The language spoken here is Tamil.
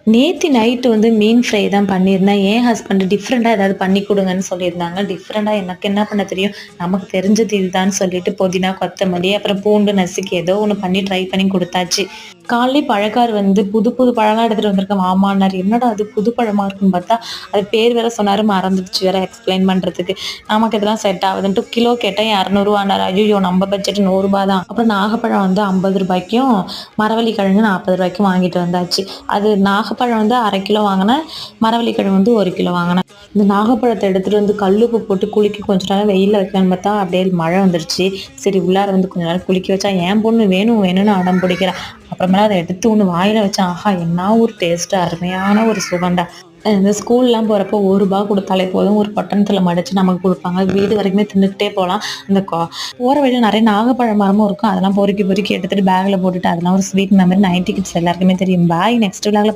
நேத்தி நைட்டு வந்து மீன் ஃப்ரை தான் பண்ணியிருந்தேன். என் ஹஸ்பண்ட் டிஃப்ரெண்ட்டா ஏதாவது பண்ணி குடுங்கன்னு சொல்லியிருந்தாங்க. டிஃப்ரெண்ட்டா எனக்கு என்ன பண்ண தெரியும்? நமக்கு தெரிஞ்சது இதுதான்னு சொல்லிட்டு புதினா, கொத்தமல்லி, அப்புறம் பூண்டு நசுக்கி ஏதோ ஒண்ணு பண்ணி ட்ரை பண்ணி குடுத்தாச்சு. காலைலயே பழக்காரு வந்து புது புது பழம்லாம் எடுத்துட்டு வந்திருக்கேன் வாமான்னாரு. என்னடா அது புது பழமா இருக்குன்னு பார்த்தா, அது பேர் வேற சொன்னாரு மறந்துடுச்சு வேற எக்ஸ்பிளைன் பண்றதுக்கு. நமக்கு இதெல்லாம் செட் ஆகுதுன்ட்டு கிலோ கேட்டேன் ரூ. 200 ஐய்யயோ! நம்ம பட்ஜெட் ரூ. 100 தான். அப்புறம் நாகப்பழம் வந்து ரூ. 50க்கும், மரவள்ளி கிழங்கு ரூ. 40க்கும் வாங்கிட்டு வந்தாச்சு. அது நாகப்பழம் வந்து 1/2 கிலோ வாங்குனேன். மரவள்ளிக்கிழங்கு வந்து 1 கிலோ வாங்குனேன். இந்த நாகப்பழத்த எடுத்துட்டு வந்து கல்லுப்பு போட்டு குலுக்கி கொஞ்ச நேரம் வெயில்ல வைக்கலான்னு பார்த்தா, அப்படியே மழை வந்துருச்சு. சரி உள்ளார வந்து கொஞ்ச நேரம் குலுக்கி வச்சா, என் பொண்ணு வேணும் வேணும்னு அடம் பிடிக்கிறா. அப்புறமேல அத எடுத்து ஒண்ணு வாயில வச்சேன். ஆஹா! என்ன ஒரு டேஸ்ட்டு! அருமையான ஒரு சுகம்டா. இந்த ஸ்கூல்லாம் போறப்போ ரூ. 1 குடுத்தாலே போதும். ஒரு பொட்டணத்துல மடிச்சு நமக்கு குடுப்பாங்க. வீடு வரைக்குமே தின்னுட்டே போலாம். அந்த போற வழியில நெறைய நாகப்பழ மரமும் இருக்கும். அதெல்லாம் பொறுக்கி பொறுக்கி எடுத்துட்டு பேக்ல போட்டுட்டு அதெல்லாம் ஒரு ஸ்வீட் மெமரி 90 கிட்ஸ் எல்லாருக்குமே தெரியும். Bye next விலாக்ல